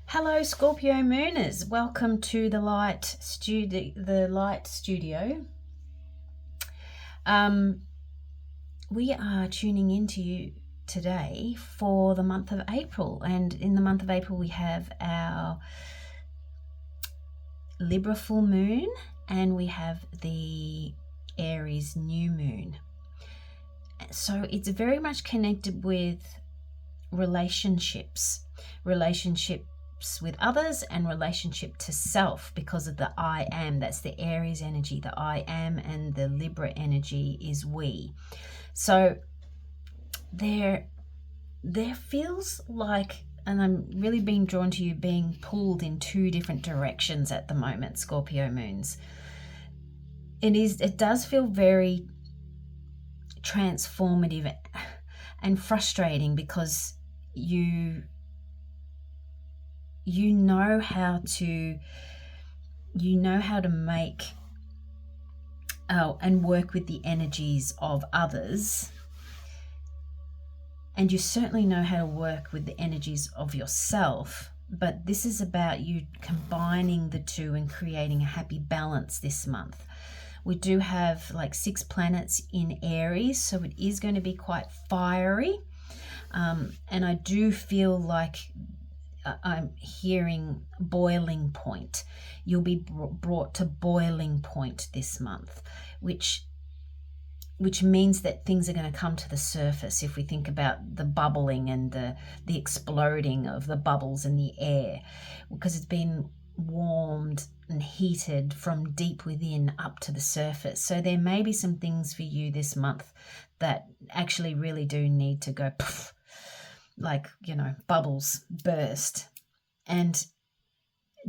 Hello, Scorpio Mooners. Welcome to the Light Studio. We are tuning into you today for the month of April, and in the month of April we have our Libra full moon and we have the Aries new moon. So it's very much connected with relationships with others and relationship to self, because of the I am. That's the Aries energy, the I am, and the Libra energy is we. So there feels like, and I'm really being drawn to you being pulled in two different directions at the moment, Scorpio moons. It does feel very transformative and frustrating, because you know how to make and work with the energies of others, and you certainly know how to work with the energies of yourself, but this is about you combining the two and creating a happy balance this month. We do have like 6 planets in Aries, so it is going to be quite fiery, and I do feel like I'm hearing boiling point. You'll be brought to boiling point this month, which means that things are going to come to the surface. If we think about the bubbling and the exploding of the bubbles in the air, because it's been warmed and heated from deep within up to the surface. So there may be some things for you this month that actually really do need to go poof, like, bubbles burst. And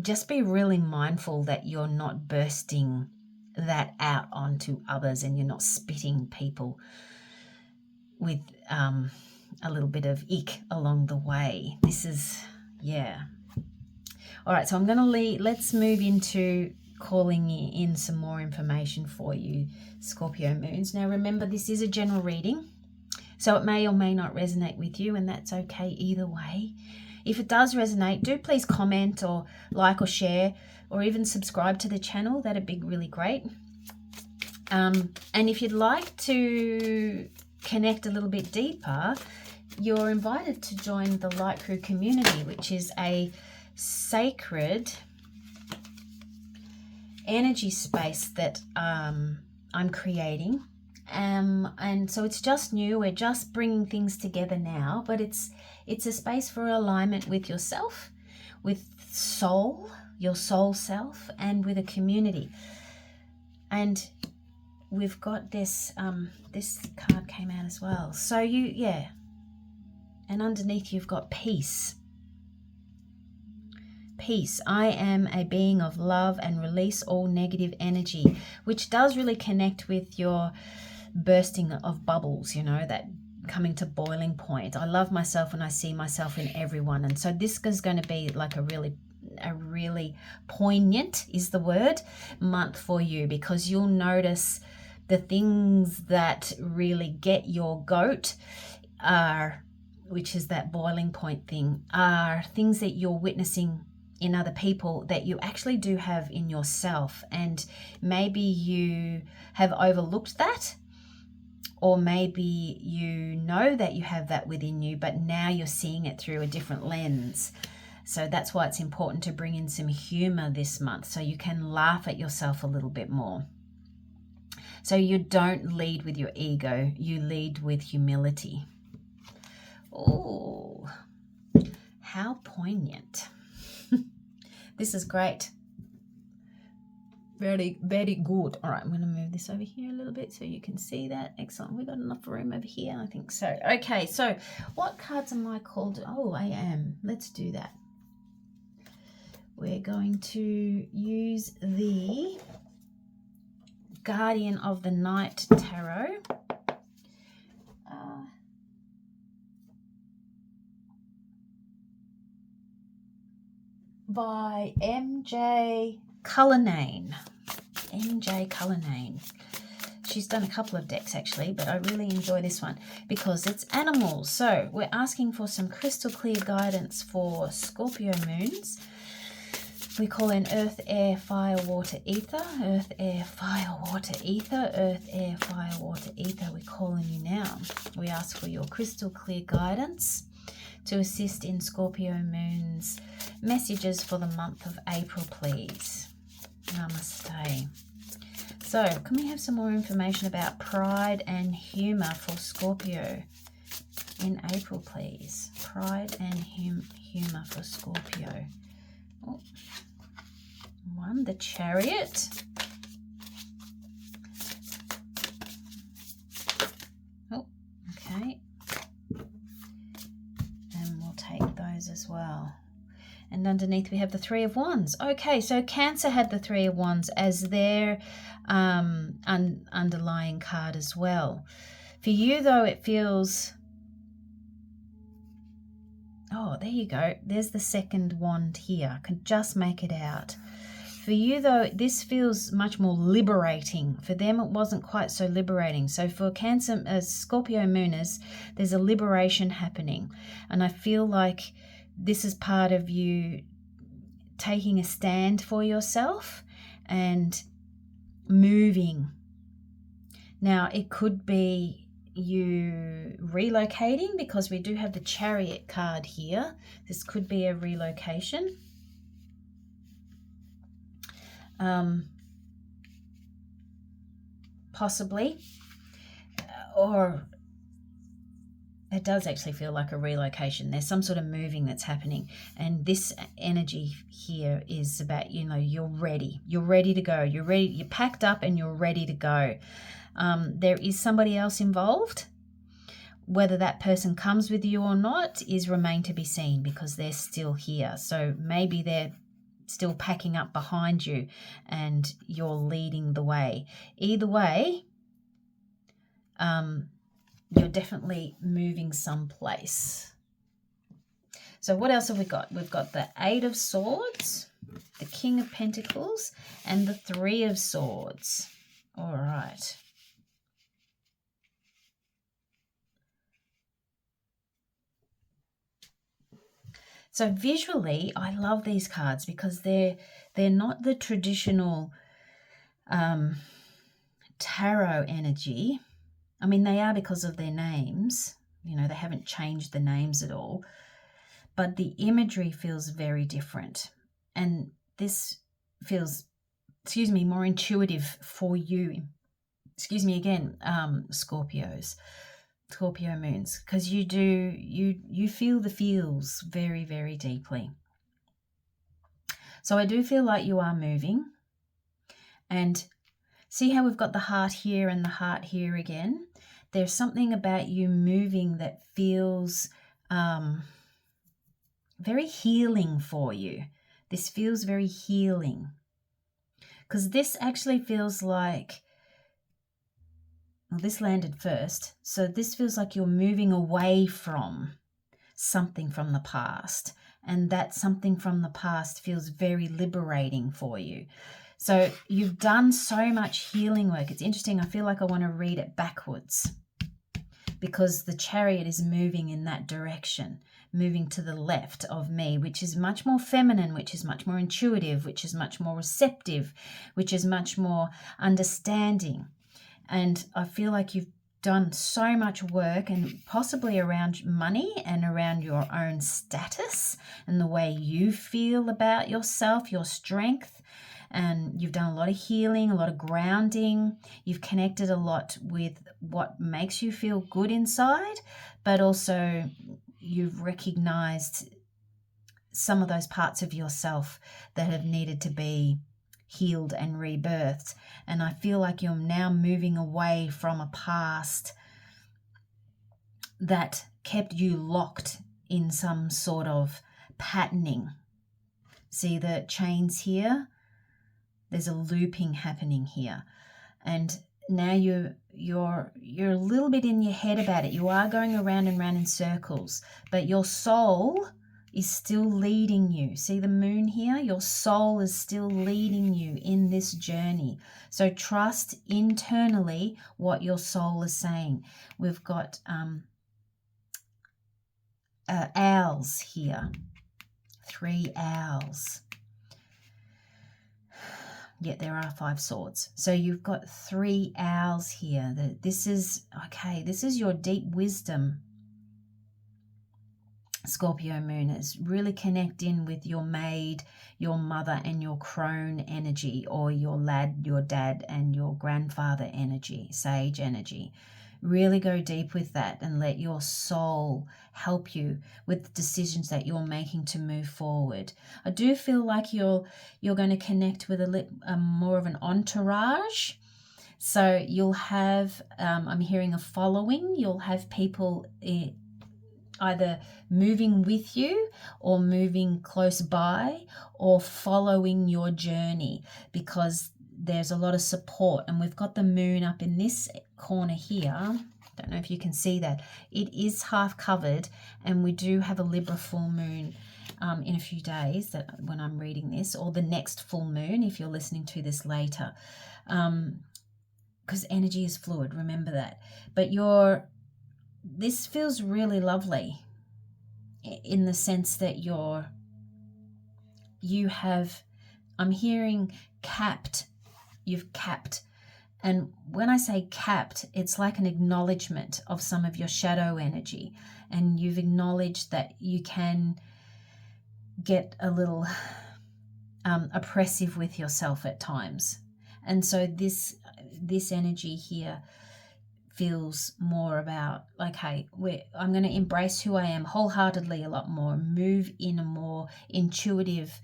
just be really mindful that you're not bursting that out onto others, and you're not spitting people with a little bit of ick along the way. This is, all right, so I'm going to let's move into calling in some more information for you, Scorpio moons. Now remember, this is a general reading, so it may or may not resonate with you, and that's okay either way. If it does resonate, do please comment or like or share or even subscribe to the channel. That'd be really great. And if you'd like to connect a little bit deeper, you're invited to join the Light Crew community, which is a sacred energy space that I'm creating. And so it's just new. We're just bringing things together now, but it's a space for alignment with yourself, with soul, your soul self, and with a community. And we've got this this card came out as well. So and underneath you've got peace. Peace. I am a being of love and release all negative energy, which does really connect with your bursting of bubbles, that coming to boiling point. I love myself and I see myself in everyone. And so this is going to be like a really poignant is the word month for you, because you'll notice the things that really get your goat which is that boiling point thing, are things that you're witnessing in other people that you actually do have in yourself. And maybe you have overlooked that, or maybe you know that you have that within you, but now you're seeing it through a different lens. So that's why it's important to bring in some humor this month, so you can laugh at yourself a little bit more. So you don't lead with your ego, you lead with humility. Oh, how poignant. This is great. Very, very good. All right, I'm going to move this over here a little bit so you can see that. Excellent. We got enough room over here, I think so. Okay, so what cards am I called? Oh, I am. Let's do that. We're going to use the Guardian of the Night Tarot. By MJ Cullinane. she's done a couple of decks actually, but I really enjoy this one because it's animals. So we're asking for some crystal clear guidance for Scorpio moons. We call in earth, air, fire, water, ether. Earth, air, fire, water, ether. Earth, air, fire, water, ether. We call on you now. We ask for your crystal clear guidance to assist in Scorpio moon's messages for the month of April, please. Namaste. So, can we have some more information about pride and humour for Scorpio in April, please? Pride and humour for Scorpio. Oh. One, the Chariot. Oh, okay. And we'll take those as well. And underneath we have the Three of Wands. Okay, so Cancer had the Three of Wands as their underlying card as well. For you, though, it feels... Oh, there you go. There's the second wand here. I can just make it out. For you, though, this feels much more liberating. For them, it wasn't quite so liberating. So for Cancer, Scorpio mooners, there's a liberation happening. And I feel like this is part of you taking a stand for yourself and moving. Now, it could be you relocating because we do have the Chariot card here. This could be a relocation. Possibly, or it does actually feel like a relocation. There's some sort of moving that's happening, and this energy here is about, you know, you're ready to go, you're packed up and you're ready to go. There is somebody else involved. Whether that person comes with you or not is remain to be seen because they're still here. So maybe they're still packing up behind you and you're leading the way. Either way, you're definitely moving someplace. So what else have we got? We've got the Eight of Swords, the King of Pentacles, and the Three of Swords. All right. So visually, I love these cards because they're not the traditional tarot energy. I mean, they are because of their names. You know, they haven't changed the names at all. But the imagery feels very different. And this feels, more intuitive for you. Scorpio moons, because you feel the feels very, very deeply. So I do feel like you are moving, and see how we've got the heart here and the heart here again. There's something about you moving that feels very healing for you. This feels very healing, because this actually feels like, well, this landed first. So this feels like you're moving away from something from the past. And that something from the past feels very liberating for you. So you've done so much healing work. It's interesting. I feel like I want to read it backwards because the Chariot is moving in that direction, moving to the left of me, which is much more feminine, which is much more intuitive, which is much more receptive, which is much more understanding. And I feel like you've done so much work, and possibly around money and around your own status and the way you feel about yourself, your strength. And you've done a lot of healing, a lot of grounding. You've connected a lot with what makes you feel good inside, but also you've recognized some of those parts of yourself that have needed to be healed and rebirthed. And I feel like you're now moving away from a past that kept you locked in some sort of patterning. See the chains here? There's a looping happening here. And now you're a little bit in your head about it. You are going around and round in circles, but your soul is still leading you. See the moon here? Your soul is still leading you in this journey. So trust internally what your soul is saying. We've got owls here. 3 owls. Yet there are 5 swords. So you've got 3 owls here. This is, okay, this is your deep wisdom, Scorpio mooners. Really connect in with your maid, your mother, and your crone energy, or your lad, your dad, and your grandfather energy, sage energy. Really go deep with that and let your soul help you with the decisions that you're making to move forward. I do feel like you're going to connect with more of an entourage. So you'll have, I'm hearing a following. You'll have people either moving with you or moving close by or following your journey, because there's a lot of support. And we've got the moon up in this corner here. Don't know if you can see that. It is half covered, and we do have a Libra full moon in a few days, that when I'm reading this, or the next full moon if you're listening to this later, because energy is fluid, remember that. But this feels really lovely in the sense that I'm hearing capped. You've capped. And when I say capped, it's like an acknowledgement of some of your shadow energy. And you've acknowledged that you can get a little oppressive with yourself at times. And so this energy here feels more about, okay, I'm going to embrace who I am wholeheartedly a lot more, move in a more intuitive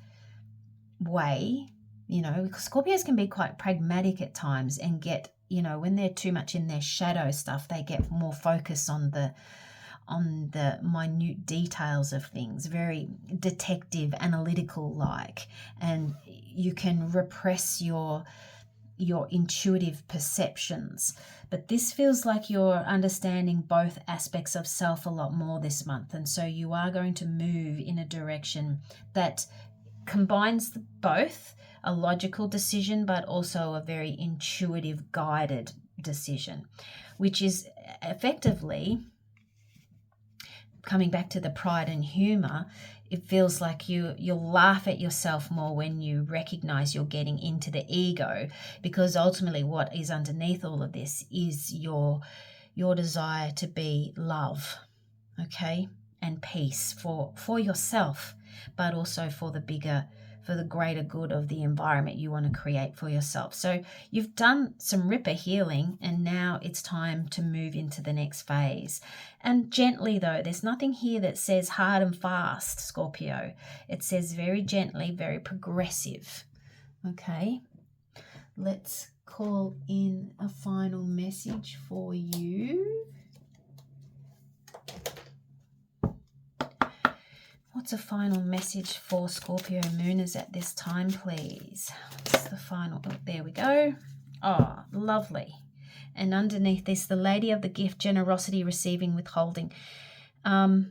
way. Because Scorpios can be quite pragmatic at times and get, when they're too much in their shadow stuff, they get more focused on the minute details of things, very detective, analytical like, and you can repress your intuitive perceptions. But this feels like you're understanding both aspects of self a lot more this month, and so you are going to move in a direction that combines both a logical decision but also a very intuitive guided decision, which is effectively coming back to the pride and humor. It feels like you'll laugh at yourself more when you recognize you're getting into the ego, because ultimately what is underneath all of this is your desire to be love, okay, and peace for yourself, but also for the greater good of the environment you want to create for yourself. So you've done some ripper healing, and now it's time to move into the next phase. And gently though, there's nothing here that says hard and fast, Scorpio. It says very gently, very progressive. Okay, let's call in a final message for you. What's a final message for Scorpio mooners at this time, please? What's the final? Oh, there we go. Oh, lovely. And underneath this, the Lady of the Gift, generosity, receiving, withholding. I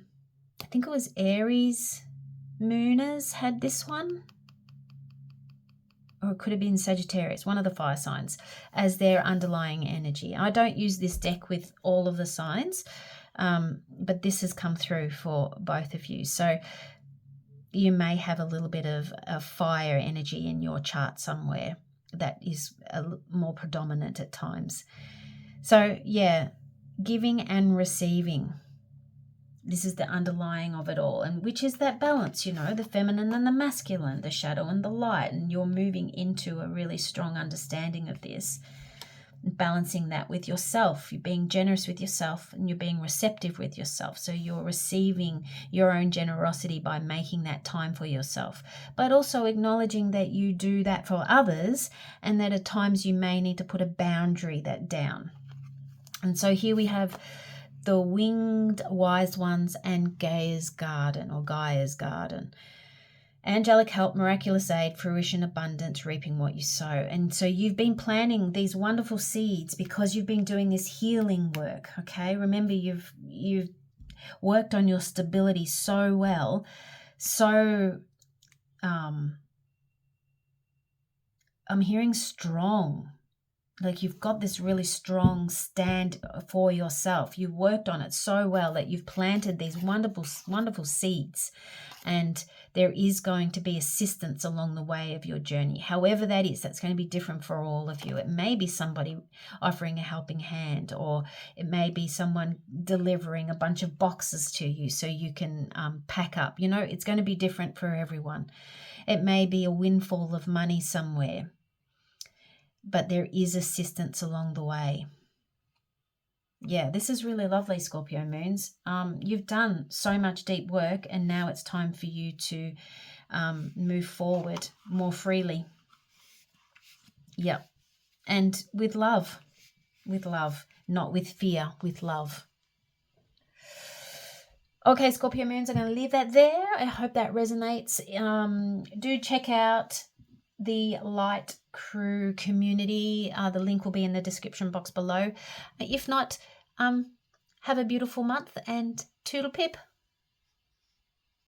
think it was Aries mooners had this one. Or it could have been Sagittarius, one of the fire signs, as their underlying energy. I don't use this deck with all of the signs, but this has come through for both of you. So you may have a little bit of a fire energy in your chart somewhere that is more predominant at times. So yeah, giving and receiving. This is the underlying of it all, and which is that balance, the feminine and the masculine, the shadow and the light, and you're moving into a really strong understanding of this, balancing that with yourself. You're being generous with yourself and you're being receptive with yourself. So you're receiving your own generosity by making that time for yourself, but also acknowledging that you do that for others, and that at times you may need to put a boundary that down. And so here we have the winged wise ones and Gaia's garden, or Gaia's garden. Angelic help, miraculous aid, fruition, abundance, reaping what you sow. And so you've been planting these wonderful seeds because you've been doing this healing work, okay? Remember, you've worked on your stability so well so I'm hearing strong. Like you've got this really strong stand for yourself. You've worked on it so well that you've planted these wonderful, wonderful seeds. And there is going to be assistance along the way of your journey. However that is, that's going to be different for all of you. It may be somebody offering a helping hand, or it may be someone delivering a bunch of boxes to you so you can pack up. You know, it's going to be different for everyone. It may be a windfall of money somewhere, but there is assistance along the way. Yeah, this is really lovely, Scorpio moons. You've done so much deep work, and now it's time for you to move forward more freely. Yep. And with love, not with fear, with love. Okay, Scorpio moons, I'm going to leave that there. I hope that resonates. Do check out the Light Crew community. The link will be in the description box below. If not, have a beautiful month and toodle pip.